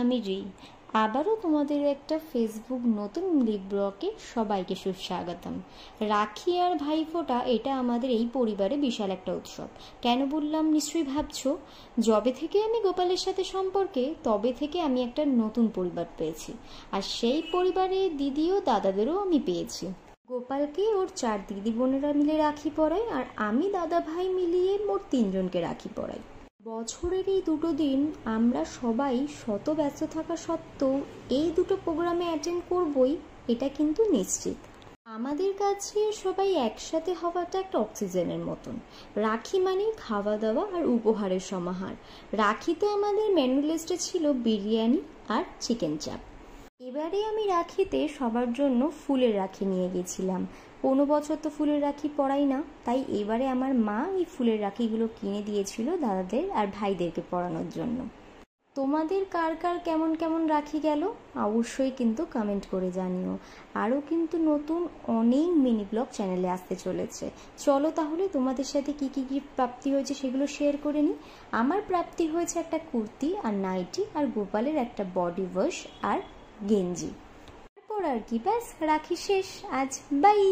আমি রি। আবারও তোমাদের একটা ফেসবুক নতুন লিভ ব্লগে সবাইকে সুস্বাগতম। রাখি আর ভাইফোঁটা এটা আমাদের এই পরিবারে বিশাল একটা উৎসব। কেন বললাম নিশ্চয়ই ভাবছো, যবে থেকে আমি গোপালের সাথে সম্পর্কে তবে থেকে আমি একটা নতুন পরিবার পেয়েছি, আর সেই পরিবারে দিদি ও দাদাদেরও আমি পেয়েছি। গোপালকে ওর 4 দিদি বোনেরা মিলে রাখি পরায়, আর আমি দাদা ভাই মিলিয়ে মোট 3 জনকে রাখি পরাই। বছরের এই দুটো দিন আমরা সবাই শত ব্যস্ত থাকা সত্ত্বেও এই দুটো প্রোগ্রামে অ্যাটেন্ড করবই, এটা কিন্তু নিশ্চিত। আমাদের কাছে সবাই একসাথে হওয়াটা একটা অক্সিজেনের মতন। রাখি মানে খাওয়া দাওয়া আর উপহারের সমাহার। রাখিতে আমাদের মেনু লিস্টে ছিল বিরিয়ানি আর চিকেন চাপ। এবারে আমি রাখিতে সবার জন্য ফুলের রাখি নিয়ে গেছিলাম। কোনো বছর তো ফুলের রাখি পরাই না, তাই এবারে আমার মা এই ফুলের রাখিগুলো কিনে দিয়েছিল দাদাদের আর ভাইদেরকে পরানোর জন্য। তোমাদের কার কার কেমন কেমন রাখি গেল অবশ্যই কিন্তু কমেন্ট করে জানিও। আরও কিন্তু নতুন অনেক মিনি ব্লগ চ্যানেলে আসতে চলেছে। চলো তাহলে তোমাদের সাথে কি কি গিফট প্রাপ্তি হয়েছে সেগুলো শেয়ার করে নিই। আমার প্রাপ্তি হয়েছে একটা কুর্তি আর নাইটি, আর গোপালের একটা বডি ওয়াশ আর গেঞ্জি। তারপর আর কি, ব্যাস রাখি শেষ আজ। বাই।